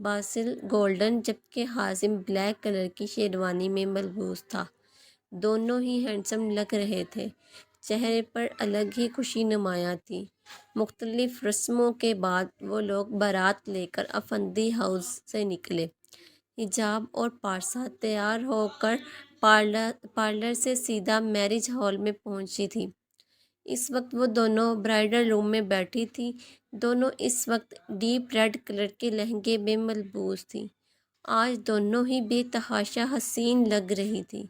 باسل golden جبکہ حازم black colour کی شیروانی میں ملبوس تھا۔ دونوں ہی ہینڈسم لگ رہے تھے، چہرے پر الگ ہی خوشی نمایاں تھی۔ مختلف رسموں کے بعد وہ لوگ بارات لے کر افندی ہاؤس سے نکلے۔ حجاب اور پارسا تیار ہو کر پارلر سے سیدھا میرج ہال میں پہنچی تھی۔ اس وقت وہ دونوں برائڈل روم میں بیٹھی تھی۔ دونوں اس وقت ڈیپ ریڈ کلر کے لہنگے میں ملبوس تھیں۔ آج دونوں ہی بے تحاشا حسین لگ رہی تھی۔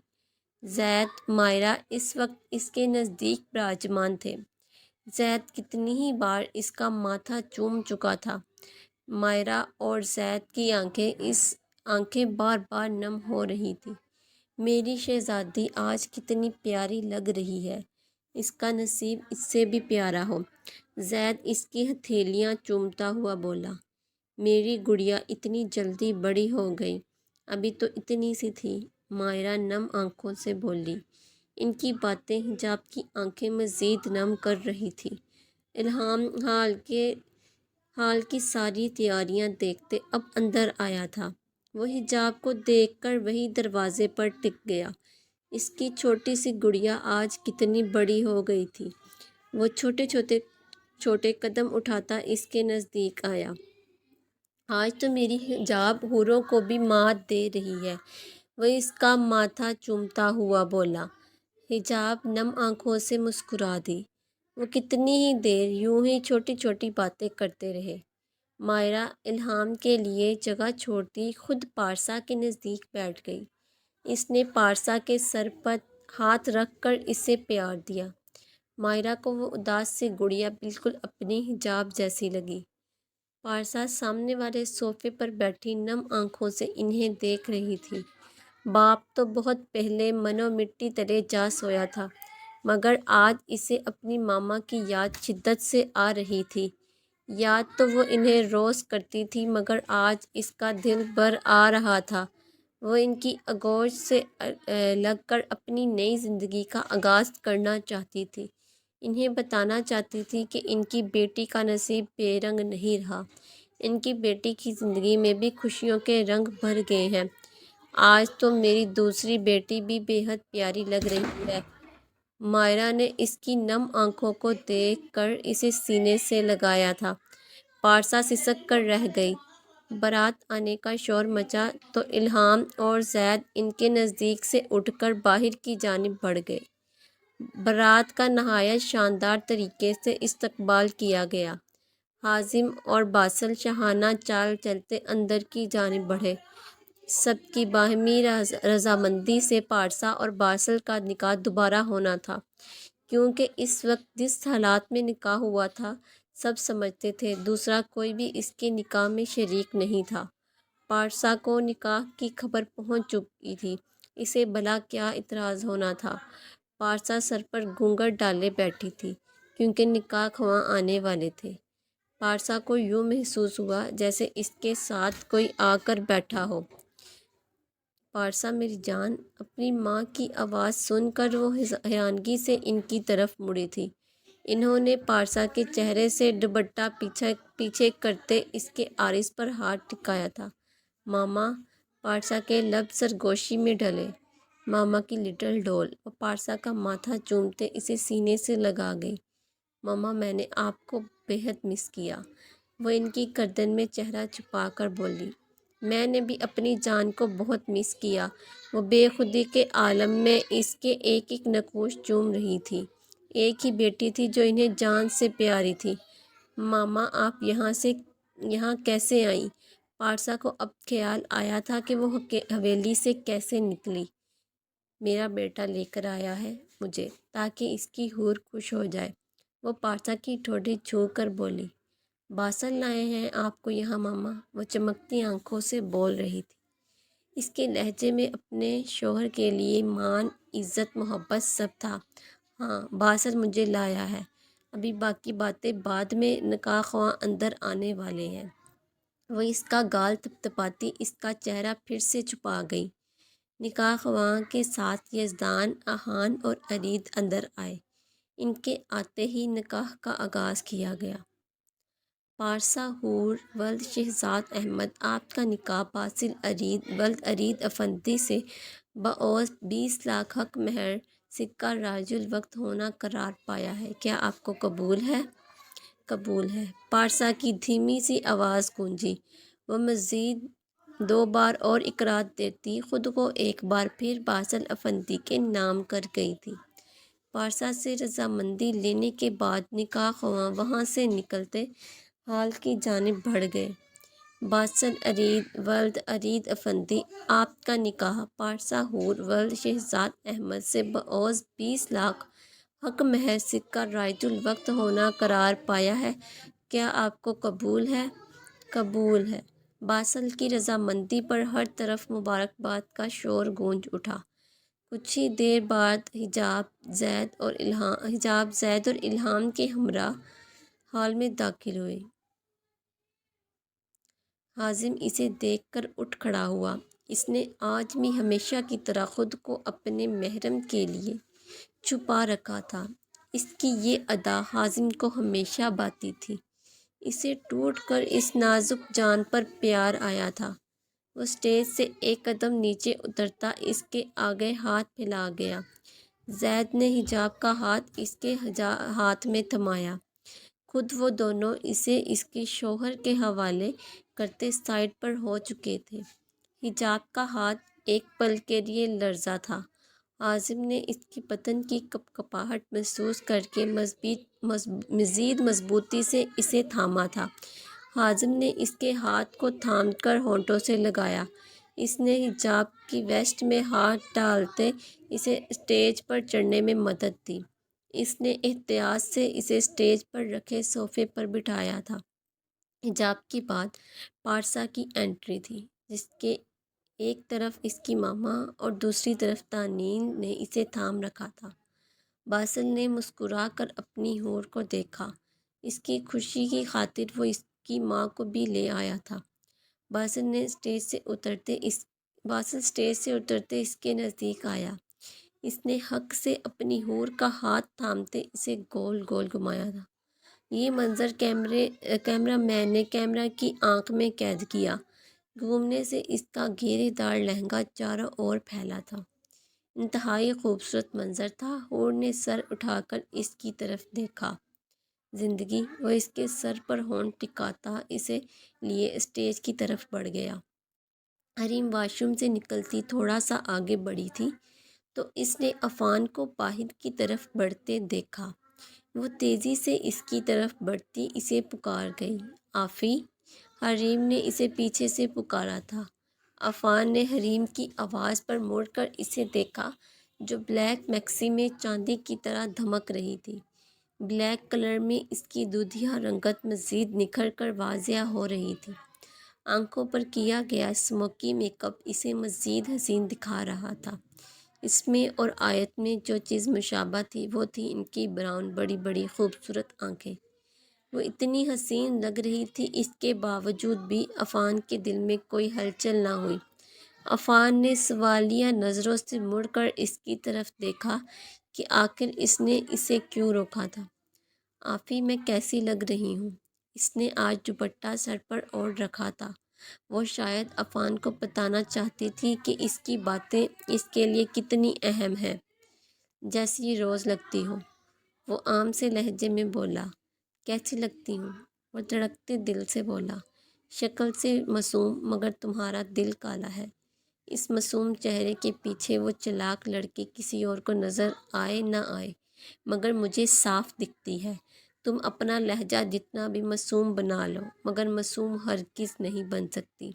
زید مائرہ اس وقت اس کے نزدیک براجمان تھے۔ زید کتنی ہی بار اس کا ماتھا چوم چکا تھا۔ مائرہ اور زید کی آنکھیں بار بار نم ہو رہی تھیں۔ میری شہزادی آج کتنی پیاری لگ رہی ہے، اس کا نصیب اس سے بھی پیارا ہو، زید اس کی ہتھیلیاں چومتا ہوا بولا۔ میری گڑیا اتنی جلدی بڑی ہو گئی، ابھی تو اتنی سی تھی، مائرہ نم آنکھوں سے بولی۔ ان کی باتیں حجاب کی آنکھیں مزید نم کر رہی تھی۔ الہام حال کی ساری تیاریاں دیکھتے اب اندر آیا تھا۔ وہ حجاب کو دیکھ کر وہی دروازے پر ٹک گیا۔ اس کی چھوٹی سی گڑیا آج کتنی بڑی ہو گئی تھی۔ وہ چھوٹے قدم اٹھاتا اس کے نزدیک آیا۔ آج تو میری حجاب حوروں کو بھی مات دے رہی ہے، وہ اس کا ماتھا چومتا ہوا بولا۔ حجاب نم آنکھوں سے مسکرا دی۔ وہ کتنی ہی دیر یوں ہی چھوٹی چھوٹی باتیں کرتے رہے۔ مائرہ الہام کے لیے جگہ چھوڑتی خود پارسا کے نزدیک بیٹھ گئی۔ اس نے پارسا کے سر پر ہاتھ رکھ کر اسے پیار دیا۔ مائرہ کو وہ اداس سی گڑیا بالکل اپنی حجاب جیسی لگی۔ پارسا سامنے والے صوفے پر بیٹھی نم آنکھوں سے انہیں دیکھ رہی تھی۔ باپ تو بہت پہلے منو مٹی تلے جا سویا تھا، مگر آج اسے اپنی ماما کی یاد شدت سے آ رہی تھی۔ یاد تو وہ انہیں روز کرتی تھی، مگر آج اس کا دل بھر آ رہا تھا۔ وہ ان کی آغوش سے لگ کر اپنی نئی زندگی کا آغاز کرنا چاہتی تھی۔ انہیں بتانا چاہتی تھی کہ ان کی بیٹی کا نصیب بے رنگ نہیں رہا، ان کی بیٹی کی زندگی میں بھی خوشیوں کے رنگ بھر گئے ہیں۔ آج تو میری دوسری بیٹی بھی بے حد پیاری لگ رہی ہے۔ مائرہ نے اس کی نم آنکھوں کو دیکھ کر اسے سینے سے لگایا تھا۔ پارسا سسک کر رہ گئی۔ بارات آنے کا شور مچا تو الہام اور زید ان کے نزدیک سے اٹھ کر باہر کی جانب بڑھ گئے۔ بارات کا نہایت شاندار طریقے سے استقبال کیا گیا۔ حازم اور باسل شاہانہ چال چلتے اندر کی جانب بڑھے۔ سب کی باہمی رضامندی سے پارسا اور باسل کا نکاح دوبارہ ہونا تھا، کیونکہ اس وقت جس حالات میں نکاح ہوا تھا سب سمجھتے تھے دوسرا کوئی بھی اس کے نکاح میں شریک نہیں تھا۔ پارسا کو نکاح کی خبر پہنچ چکی تھی، اسے بھلا کیا اعتراض ہونا تھا۔ پارسا سر پر گھونگھٹ ڈالے بیٹھی تھی، کیونکہ نکاح خواں آنے والے تھے۔ پارسا کو یوں محسوس ہوا جیسے اس کے ساتھ کوئی آ کر بیٹھا ہو۔ پارسا میری جان، اپنی ماں کی آواز سن کر وہ حیرانگی سے ان کی طرف مڑی تھی۔ انہوں نے پارسا کے چہرے سے دوپٹہ پیچھے کرتے اس کے عارض پر ہاتھ ٹکایا تھا۔ ماما، پارسا کے لب سرگوشی میں ڈھلے۔ ماما کی لٹل ڈول، وہ پارسا کا ماتھا چومتے اسے سینے سے لگا گئی۔ ماما، میں نے آپ کو بے حد مس کیا، وہ ان کی گردن میں چہرہ چھپا کر بولی۔ میں نے بھی اپنی جان کو بہت مس کیا، وہ بے خودی کے عالم میں اس کے ایک ایک نقوش چوم رہی تھی۔ ایک ہی بیٹی تھی جو انہیں جان سے پیاری تھی۔ ماما، آپ یہاں کیسے آئیں؟ پارسا کو اب خیال آیا تھا کہ وہ حویلی سے کیسے نکلی۔ میرا بیٹا لے کر آیا ہے مجھے، تاکہ اس کی حور خوش ہو جائے، وہ پارسا کی ٹھوڑی چھو کر بولی۔ باسل لائے ہیں آپ کو یہاں ماما، وہ چمکتی آنکھوں سے بول رہی تھی۔ اس کے لہجے میں اپنے شوہر کے لیے مان، عزت، محبت سب تھا۔ ہاں، باسل مجھے لایا ہے، ابھی باقی باتیں بعد میں، نکاح خواں اندر آنے والے ہیں۔ وہ اس کا گال تھپتھپاتی اس کا چہرہ پھر سے چھپا گئی۔ نکاح خواں کے ساتھ یزدان، احان اور ارید اندر آئے۔ ان کے آتے ہی نکاح کا آغاز کیا گیا۔ پارسا حور ولد شہزاد احمد آپ کا نکاح باسل ارید ولد ارید افندی سے بعوض 20 لاکھ حق مہر سکہ رائج الوقت ہونا قرار پایا ہے۔ کیا آپ کو قبول ہے؟ قبول ہے۔ پارسا کی دھیمی سی آواز گونجی۔ وہ مزید 2 بار اور اقرار دیتی خود کو ایک بار پھر باسل افندی کے نام کر گئی تھی۔ پارسا سے رضامندی لینے کے بعد نکاح خواں وہاں سے نکلتے حال کی جانب بڑھ گئے۔ باسل ارید ولد ارید افندی آپ کا نکاح پارسا حور ولد شہزاد احمد سے بعوض 20 لاکھ حق مہر سکہ رائج الوقت ہونا قرار پایا ہے۔ کیا آپ کو قبول ہے؟ قبول ہے۔ باسل کی رضامندی پر ہر طرف مبارکباد کا شور گونج اٹھا۔ کچھ ہی دیر بعد حجاب زید اور الہام کے ہمراہ ہال میں داخل ہوئے۔ حازم اسے دیکھ کر اٹھ کھڑا ہوا۔ اس نے آج بھی ہمیشہ کی طرح خود کو اپنے محرم کے لیے چھپا رکھا تھا۔ اس کی یہ ادا حازم کو ہمیشہ بھاتی تھی۔ اسے ٹوٹ کر اس نازک جان پر پیار آیا تھا۔ وہ اسٹیج سے ایک قدم نیچے اترتا اس کے آگے ہاتھ پھیلا گیا۔ زید نے حجاب کا ہاتھ اس کے ہاتھ میں تھمایا۔ خود وہ دونوں اسے اس کے شوہر کے حوالے کرتے سائڈ پر ہو چکے تھے۔ حجاب کا ہاتھ ایک پل کے لیے لرزا تھا۔ حازم نے اس کی بدن کی کپکپاہٹ محسوس کر کے مزید مضبوطی سے اسے تھاما تھا۔ حازم نے اس کے ہاتھ کو تھام کر ہونٹوں سے لگایا۔ اس نے حجاب کی ویسٹ میں ہاتھ ڈالتے اسے اسٹیج پر چڑھنے میں مدد دی۔ اس نے احتیاط سے اسے اسٹیج پر رکھے صوفے پر بٹھایا تھا۔ حجاب کے بعد پارسا کی انٹری تھی، جس کے ایک طرف اس کی ماما اور دوسری طرف تانین نے اسے تھام رکھا تھا۔ باسل نے مسکرا کر اپنی حور کو دیکھا۔ اس کی خوشی کی خاطر وہ اس کی ماں کو بھی لے آیا تھا۔ باسل اسٹیج سے اترتے اس کے نزدیک آیا۔ اس نے حق سے اپنی حور کا ہاتھ تھامتے اسے گول گول گھمایا تھا۔ یہ منظر کیمرہ مین نے کیمرہ کی آنکھ میں قید کیا۔ گھومنے سے اس کا گھیرے دار لہنگا چاروں اور پھیلا تھا۔ انتہائی خوبصورت منظر تھا۔ حور نے سر اٹھا کر اس کی طرف دیکھا۔ زندگی! وہ اس کے سر پر ہونٹ ٹکاتا اسے لیے اسٹیج کی طرف بڑھ گیا۔ حریم واش روم سے نکلتی تھوڑا سا آگے بڑھی تھی تو اس نے عفان کو باہر کی طرف بڑھتے دیکھا۔ وہ تیزی سے اس کی طرف بڑھتی اسے پکار گئی۔ آفی! حریم نے اسے پیچھے سے پکارا تھا۔ عفان نے حریم کی آواز پر مڑ کر اسے دیکھا، جو بلیک میکسی میں چاندی کی طرح دھمک رہی تھی۔ بلیک کلر میں اس کی دودھیا رنگت مزید نکھر کر واضح ہو رہی تھی۔ آنکھوں پر کیا گیا اسموکی میک اپ اسے مزید حسین دکھا رہا تھا۔ اس میں اور آیت میں جو چیز مشابہ تھی وہ تھی ان کی براؤن بڑی بڑی خوبصورت آنکھیں۔ وہ اتنی حسین لگ رہی تھی، اس کے باوجود بھی عفان کے دل میں کوئی ہلچل نہ ہوئی۔ عفان نے سوالیہ نظروں سے مڑ کر اس کی طرف دیکھا کہ آخر اس نے اسے کیوں روکا تھا۔ آفی، میں کیسی لگ رہی ہوں؟ اس نے آج دوپٹہ سر پر اوڑھ رکھا تھا۔ وہ شاید عفان کو بتانا چاہتی تھی کہ اس کی باتیں اس کے لیے کتنی اہم ہیں۔ جیسی روز لگتی ہو، وہ عام سے لہجے میں بولا۔ کیسی لگتی ہوں؟ وہ دھڑکتے دل سے بولا۔ شکل سے معصوم، مگر تمہارا دل کالا ہے۔ اس معصوم چہرے کے پیچھے وہ چالاک لڑکی کسی اور کو نظر آئے نہ آئے، مگر مجھے صاف دکھتی ہے۔ تم اپنا لہجہ جتنا بھی معصوم بنا لو، مگر معصوم ہرگز نہیں بن سکتی۔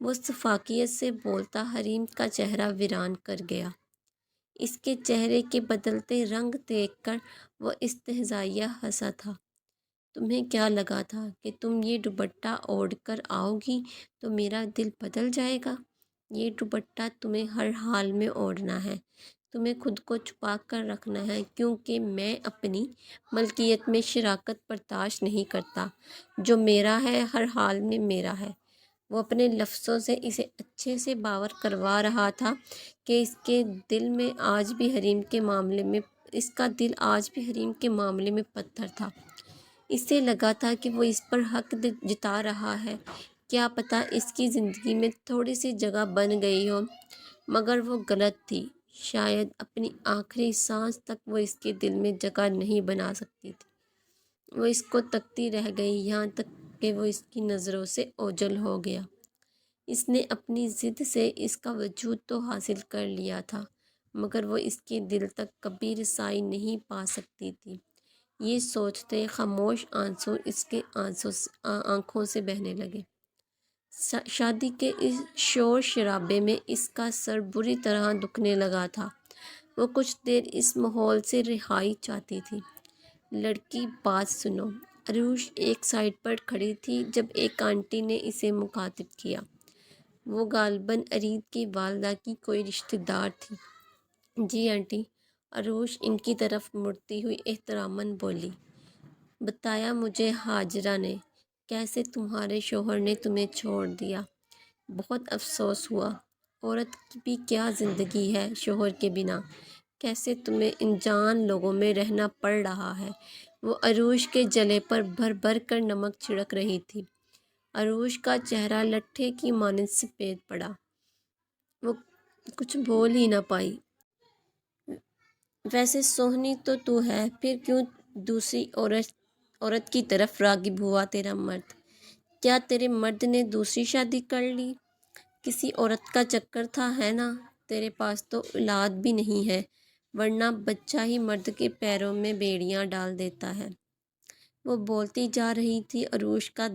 وہ شفافیت سے بولتا حریم کا چہرہ ویران کر گیا۔ اس کے چہرے کے بدلتے رنگ دیکھ کر وہ استہزائیہ ہنسا تھا۔ تمہیں کیا لگا تھا کہ تم یہ دوپٹہ اوڑھ کر آؤ گی تو میرا دل بدل جائے گا؟ یہ دوپٹہ تمہیں ہر حال میں اوڑھنا ہے۔ تمہیں خود کو چھپا کر رکھنا ہے، کیونکہ میں اپنی ملکیت میں شراکت برداشت نہیں کرتا۔ جو میرا ہے ہر حال میں میرا ہے۔ وہ اپنے لفظوں سے اسے اچھے سے باور کروا رہا تھا کہ اس کا دل آج بھی حریم کے معاملے میں پتھر تھا۔ اسے لگا تھا کہ وہ اس پر حق جتا رہا ہے، کیا پتہ اس کی زندگی میں تھوڑی سی جگہ بن گئی ہو، مگر وہ غلط تھی۔ شاید اپنی آخری سانس تک وہ اس کے دل میں جگہ نہیں بنا سکتی تھی۔ وہ اس کو تکتی رہ گئی، یہاں تک کہ وہ اس کی نظروں سے اوجھل ہو گیا۔ اس نے اپنی ضد سے اس کا وجود تو حاصل کر لیا تھا، مگر وہ اس کے دل تک کبھی رسائی نہیں پا سکتی تھی۔ یہ سوچتے خاموش آنسو اس کے آنکھوں سے بہنے لگے۔ شادی کے اس شور شرابے میں اس کا سر بری طرح دکھنے لگا تھا۔ وہ کچھ دیر اس ماحول سے رہائی چاہتی تھی۔ لڑکی بات سنو۔ عروش ایک سائڈ پر کھڑی تھی جب ایک آنٹی نے اسے مخاطب کیا۔ وہ غالباً ارید کی والدہ کی کوئی رشتہ دار تھی۔ جی آنٹی، عروش ان کی طرف مڑتی ہوئی احتراماً بولی۔ بتایا مجھے ہاجرہ نے، کیسے تمہارے شوہر نے تمہیں چھوڑ دیا۔ بہت افسوس ہوا۔ عورت کی بھی کیا زندگی ہے شوہر کے بنا، کیسے تمہیں انجان لوگوں میں رہنا پڑ رہا ہے۔ وہ عروش کے جلے پر بھر بھر کر نمک چھڑک رہی تھی۔ عروش کا چہرہ لٹھے کی مانند سفید پڑا۔ وہ کچھ بول ہی نہ پائی۔ ویسے سوہنی تو ہے، پھر کیوں دوسری عورت کی طرف راغب ہوا تیرا مرد؟ کیا تیرے مرد نے دوسری شادی کر لی؟ کسی عورت کا چکر تھا، ہے نا؟ تیرے پاس تو اولاد بھی نہیں ہے، ورنہ بچہ ہی مرد کے پیروں میں بیڑیاں ڈال دیتا ہے۔ وہ بولتی جا رہی تھی، عروش کا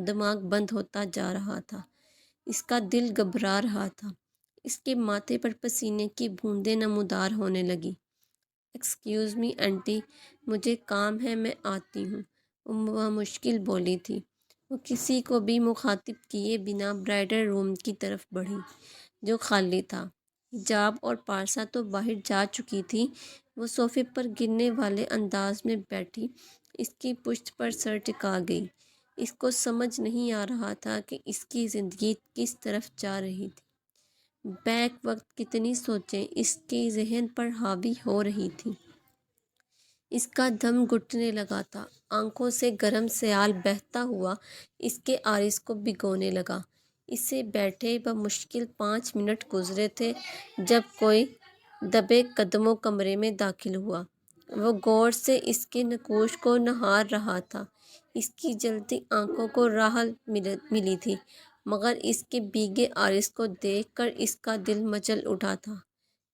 دماغ بند ہوتا جا رہا تھا۔ اس کا دل گھبرا رہا تھا۔ اس کے ماتھے پر پسینے کی بوندیں نمودار ہونے لگی۔ ایکسکیوز می آنٹی، مجھے کام ہے، میں آتی ہوں، وہ مشکل بولی تھی۔ وہ کسی کو بھی مخاطب کیے بنا برائڈل روم کی طرف بڑھی، جو خالی تھا۔ حجاب اور پارسا تو باہر جا چکی تھی۔ وہ صوفے پر گرنے والے انداز میں بیٹھی اس کی پشت پر سر ٹکا گئی۔ اس کو سمجھ نہیں آ رہا تھا کہ اس کی زندگی کس طرف جا رہی تھی۔ بیک وقت کتنی سوچیں اس کے ذہن پر حاوی ہو رہی تھیں۔ اس کا دم گھٹنے لگا تھا، آنکھوں سے گرم سیال بہتا ہوا اس کے عارض کو بھگونے لگا۔ اسے بیٹھے بمشکل 5 منٹ گزرے تھے جب کوئی دبے قدموں کمرے میں داخل ہوا۔ وہ غور سے اس کے نقوش کو نہار رہا تھا۔ اس کی جلتی آنکھوں کو راحت ملی تھی، مگر اس کے بھیگے عارض کو دیکھ کر اس کا دل مچل اٹھا تھا۔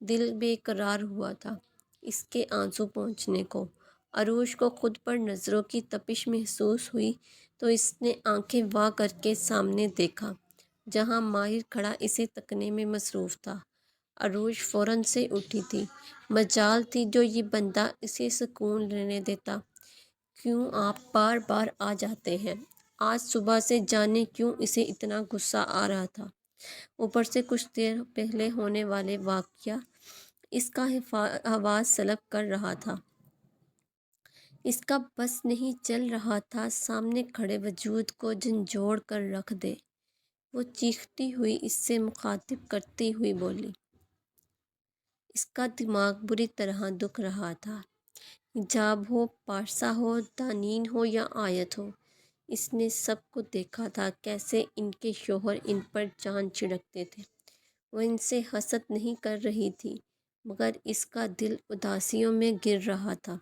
دل بے قرار ہوا تھا اس کے آنسو پہنچنے کو۔ عروش کو خود پر نظروں کی تپش محسوس ہوئی تو اس نے آنکھیں وا کر کے سامنے دیکھا، جہاں ماہر کھڑا اسے تکنے میں مصروف تھا۔ عروش فوراً سے اٹھی تھی۔ مجال تھی جو یہ بندہ اسے سکون لینے دیتا۔ کیوں آپ بار بار آ جاتے ہیں؟ آج صبح سے جانے کیوں اسے اتنا غصہ آ رہا تھا۔ اوپر سے کچھ دیر پہلے ہونے والے واقعہ اس کا حواس سلب کر رہا تھا۔ اس کا بس نہیں چل رہا تھا سامنے کھڑے وجود کو جھنجھوڑ کر رکھ دے۔ وہ چیختی ہوئی اس سے مخاطب کرتی ہوئی بولی۔ اس کا دماغ بری طرح دکھ رہا تھا۔ حجاب ہو، پارسا ہو، دانین ہو یا آیت ہو، اس نے سب کو دیکھا تھا، کیسے ان کے شوہر ان پر جان چھڑکتے تھے۔ وہ ان سے حسد نہیں کر رہی تھی، مگر اس کا دل اداسیوں میں گر رہا تھا،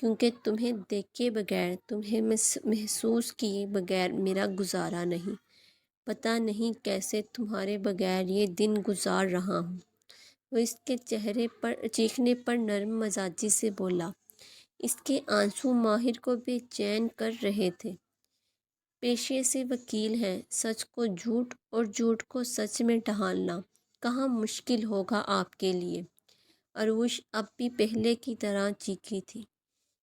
کیونکہ تمہیں دیکھے بغیر، تمہیں محسوس کیے بغیر میرا گزارا نہیں۔ پتہ نہیں کیسے تمہارے بغیر یہ دن گزار رہا ہوں۔ وہ اس کے چیخنے پر نرم مزاجی سے بولا۔ اس کے آنسو ماہر کو بے چین کر رہے تھے۔ پیشے سے وکیل ہیں، سچ کو جھوٹ اور جھوٹ کو سچ میں ڈھالنا کہاں مشکل ہوگا آپ کے لیے۔ عروش اب بھی پہلے کی طرح چیخی تھی۔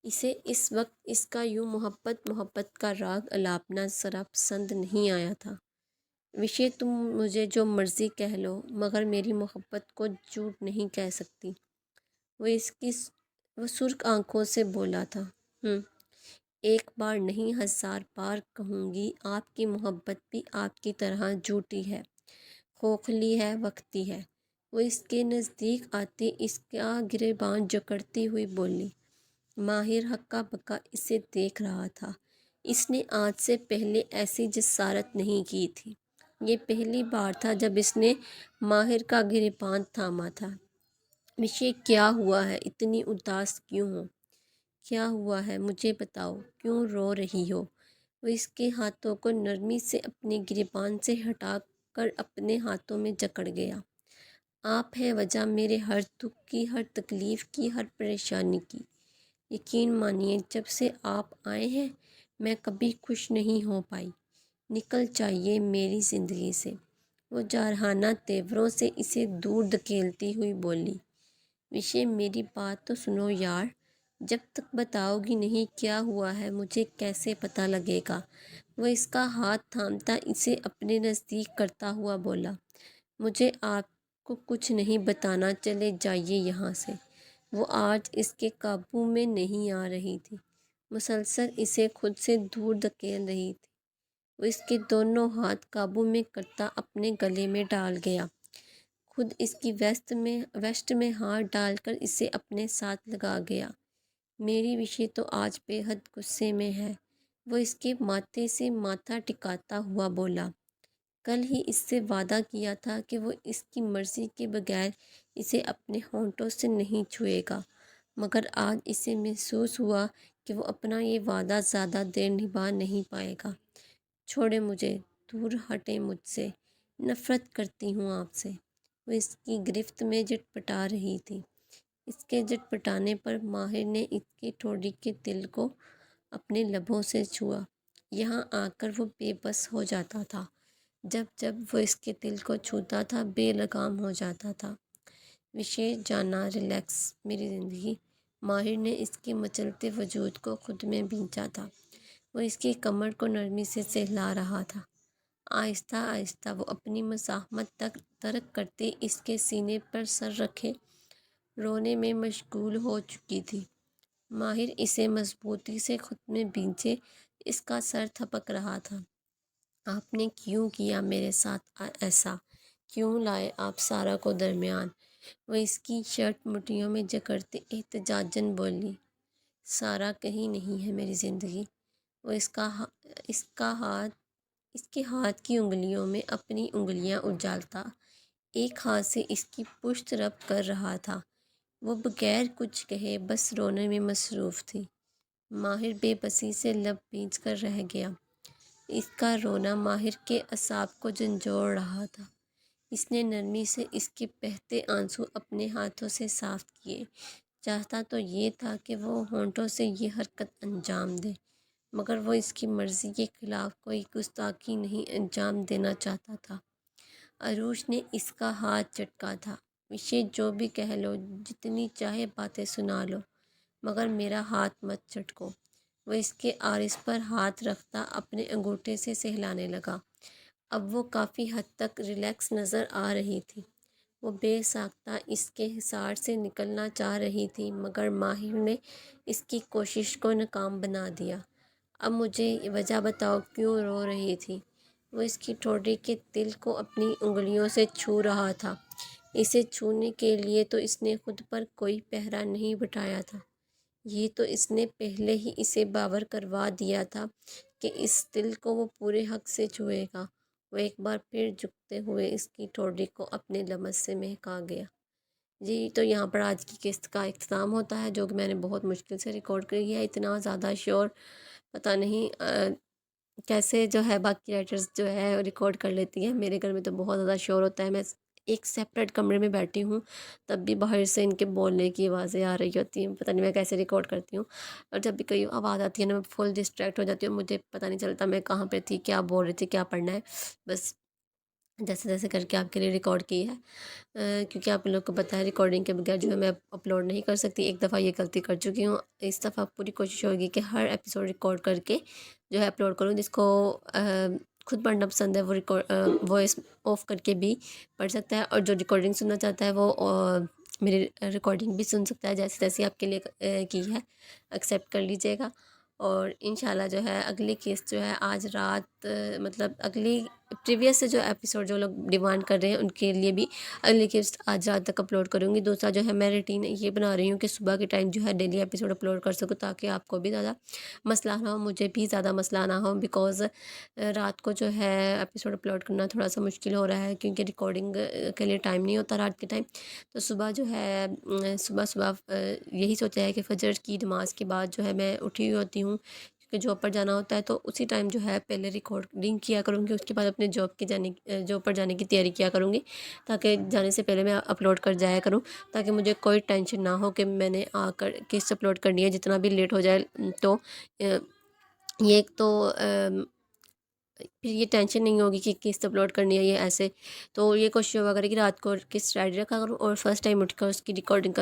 اسے اس وقت اس کا یوں محبت کا راگ الاپنا ذرا پسند نہیں آیا تھا۔ وشے تم مجھے جو مرضی کہہ لو، مگر میری محبت کو جھوٹ نہیں کہہ سکتی۔ وہ سرخ آنکھوں سے بولا تھا۔ ایک بار نہیں 1000 بار کہوں گی، آپ کی محبت بھی آپ کی طرح جھوٹی ہے، کھوکھلی ہے، وقتی ہے۔ وہ اس کے نزدیک آتی اس کا گریباں جکڑتی ہوئی بولی۔ ماہر ہکا بکا اسے دیکھ رہا تھا۔ اس نے آج سے پہلے ایسی جسارت نہیں کی تھی۔ یہ پہلی بار تھا جب اس نے ماہر کا گریباں تھاما تھا۔ وشے کیا ہوا ہے؟ اتنی اداس کیوں ہو؟ کیا ہوا ہے؟ مجھے بتاؤ، کیوں رو رہی ہو؟ وہ اس کے ہاتھوں کو نرمی سے اپنے گریبان سے ہٹا کر اپنے ہاتھوں میں جکڑ گیا۔ آپ ہیں وجہ میرے ہر دکھ کی، ہر تکلیف کی، ہر پریشانی کی۔ یقین مانیے جب سے آپ آئے ہیں میں کبھی خوش نہیں ہو پائی۔ نکل جائیے میری زندگی سے۔ وہ جارحانہ تیوروں سے اسے دور دھکیلتی ہوئی بولی۔ وشے میری بات تو سنو یار، جب تک بتاؤ گی نہیں کیا ہوا ہے مجھے کیسے پتہ لگے گا؟ وہ اس کا ہاتھ تھامتا اسے اپنے نزدیک کرتا ہوا بولا۔ مجھے آپ کو کچھ نہیں بتانا، چلے جائیے یہاں سے۔ وہ آج اس کے قابو میں نہیں آ رہی تھی، مسلسل اسے خود سے دور دھکیل رہی تھی۔ وہ اس کے دونوں ہاتھ قابو میں کرتا اپنے گلے میں ڈال گیا، خود اس کی ویسٹ میں ہاتھ ڈال کر اسے اپنے ساتھ لگا گیا۔ میری وشے تو آج بے حد غصے میں ہے، وہ اس کے ماتھے سے ماتھا ٹکاتا ہوا بولا۔ کل ہی اس سے وعدہ کیا تھا کہ وہ اس کی مرضی کے بغیر اسے اپنے ہونٹوں سے نہیں چھوئے گا، مگر آج اسے محسوس ہوا کہ وہ اپنا یہ وعدہ زیادہ دیر نبھا نہیں پائے گا۔ چھوڑے مجھے، دور ہٹیں مجھ سے، نفرت کرتی ہوں آپ سے۔ وہ اس کی گرفت میں جٹ پٹا رہی تھی۔ اس کے جٹ پٹانے پر ماہر نے اس کی ٹھوڑی کے تل کو اپنے لبوں سے چھوا۔ یہاں آ کر وہ بے بس ہو جاتا تھا۔ جب جب وہ اس کے دل کو چھوتا تھا بے لگام ہو جاتا تھا۔ وشے جانا، ریلیکس میری زندگی۔ ماہر نے اس کے مچلتے وجود کو خود میں بھینچا تھا۔ وہ اس کی کمر کو نرمی سے سہلا رہا تھا۔ آہستہ آہستہ وہ اپنی مزاحمت تک ترک کرتے اس کے سینے پر سر رکھے رونے میں مشغول ہو چکی تھی۔ ماہر اسے مضبوطی سے خود میں بھینچے اس کا سر تھپک رہا تھا۔ آپ نے کیوں کیا میرے ساتھ ایسا؟ کیوں لائے آپ سارا کو درمیان؟ وہ اس کی شرٹ مٹھیوں میں جکڑتے احتجاجاً بولی۔ سارا کہیں نہیں ہے میری زندگی۔ وہ اس کے ہاتھ کی انگلیوں میں اپنی انگلیاں اجالتا ایک ہاتھ سے اس کی پشت رب کر رہا تھا۔ وہ بغیر کچھ کہے بس رونے میں مصروف تھی۔ ماہر بے بسی سے لب بھینچ کر رہ گیا۔ اس کا رونا ماہر کے اعصاب کو جھنجھوڑ رہا تھا۔ اس نے نرمی سے اس کے بہتے آنسو اپنے ہاتھوں سے صاف کیے۔ چاہتا تو یہ تھا کہ وہ ہونٹوں سے یہ حرکت انجام دے، مگر وہ اس کی مرضی کے خلاف کوئی گستاخی نہیں انجام دینا چاہتا تھا۔ عروج نے اس کا ہاتھ جھٹکا تھا۔ وشے جو بھی کہہ لو، جتنی چاہے باتیں سنا لو، مگر میرا ہاتھ مت جھٹکو۔ وہ اس کے عارض پر ہاتھ رکھتا اپنے انگوٹھے سے سہلانے لگا۔ اب وہ کافی حد تک ریلیکس نظر آ رہی تھی۔ وہ بے ساختہ اس کے حصار سے نکلنا چاہ رہی تھی، مگر ماہر نے اس کی کوشش کو ناکام بنا دیا۔ اب مجھے وجہ بتاؤ، کیوں رو رہی تھی؟ وہ اس کی ٹھوڑی کے تل کو اپنی انگلیوں سے چھو رہا تھا۔ اسے چھونے کے لیے تو اس نے خود پر کوئی پہرا نہیں بٹھایا تھا۔ یہ تو اس نے پہلے ہی اسے باور کروا دیا تھا کہ اس دل کو وہ پورے حق سے چھوئے گا۔ وہ ایک بار پھر جھکتے ہوئے اس کی ٹھوڑی کو اپنے لمس سے مہکا گیا۔ جی تو یہاں پر آج کی قسط کا اختتام ہوتا ہے، جو کہ میں نے بہت مشکل سے ریکارڈ کری ہے۔ اتنا زیادہ شور پتہ نہیں کیسے جو ہے باقی رائٹرز جو ہے ریکارڈ کر لیتی ہیں۔ میرے گھر میں تو بہت زیادہ شور ہوتا ہے۔ میں ایک سیپریٹ کمرے میں بیٹھی ہوں، تب بھی باہر سے ان کے بولنے کی آوازیں آ رہی ہوتی ہیں۔ پتہ نہیں میں کیسے ریکارڈ کرتی ہوں، اور جب بھی کوئی آواز آتی ہے نا میں فل ڈسٹریکٹ ہو جاتی ہوں، مجھے پتہ نہیں چلتا میں کہاں پہ تھی، کیا بول رہی تھی، کیا پڑھنا ہے۔ بس جیسے جیسے کر کے آپ کے لیے ریکارڈ کی ہے، کیونکہ آپ لوگ کو پتہ ہے ریکارڈنگ کے بغیر جو ہے میں اپلوڈ نہیں کر سکتی۔ ایک دفعہ یہ غلطی کر چکی ہوں، اس دفعہ پوری کوشش ہوگی کہ ہر ایپیسوڈ ریکارڈ کر کے جو ہے اپلوڈ کروں۔ جس کو خود پڑھنا پسند ہے وہ وائس آف کر کے بھی پڑھ سکتا ہے، اور جو ریکارڈنگ سننا چاہتا ہے وہ میری ریکارڈنگ بھی سن سکتا ہے، جیسے جیسے آپ کے لیے کی ہے ایکسیپٹ کر لیجیے گا۔ اور انشاءاللہ جو ہے اگلی قسط جو ہے آج رات مطلب اگلی پریویس سے جو ایپیسوڈ جو لوگ ڈیمانڈ کر رہے ہیں ان کے لیے بھی اگلی قسط آج رات تک اپلوڈ کروں گی۔ دوسرا جو ہے میں روٹین یہ بنا رہی ہوں کہ صبح کے ٹائم جو ہے ڈیلی ایپیسوڈ اپلوڈ کر سکوں، تاکہ آپ کو بھی زیادہ مسئلہ نہ ہو، مجھے بھی زیادہ مسئلہ نہ ہو، بیکاز رات کو جو ہے ایپیسوڈ اپلوڈ کرنا تھوڑا سا مشکل ہو رہا ہے، کیونکہ ریکارڈنگ کے لیے ٹائم نہیں ہوتا رات کے ٹائم۔ تو صبح جو ہے صبح یہی سوچا ہے کہ فجر کی نماز کے بعد جو ہے میں اٹھی ہوئی ہوتی ہوں، کیونکہ جاب پر جانا ہوتا ہے، تو اسی ٹائم جو ہے پہلے ریکارڈنگ کیا کروں گی، اس کے بعد اپنے جاب پر جانے کی تیاری کیا کروں گی، تاکہ جانے سے پہلے میں اپلوڈ کر جایا کروں، تاکہ مجھے کوئی ٹینشن نہ ہو کہ میں نے آ کر قسط اپلوڈ کرنی ہے۔ جتنا بھی لیٹ ہو جائے تو یہ ایک تو پھر یہ ٹینشن نہیں ہوگی کہ قسط اپلوڈ کرنی ہے، یہ ایسے تو یہ کوشش ہوا کرے کہ رات کو قسط ریڈی رکھا کروں اور فرسٹ ٹائم اٹھ کر اس کی ریکارڈنگ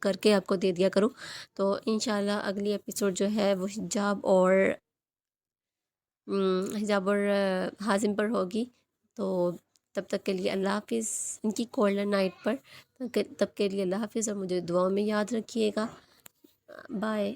کر کے آپ کو دے دیا کروں۔ تو انشاءاللہ اگلی ایپیسوڈ جو ہے وہ حجاب اور حازم پر ہوگی۔ تو تب تک کے لیے اللہ حافظ، ان کی کولڈ نائٹ پر، تب کے لیے اللہ حافظ، اور مجھے دعاؤں میں یاد رکھیے گا۔ بائے۔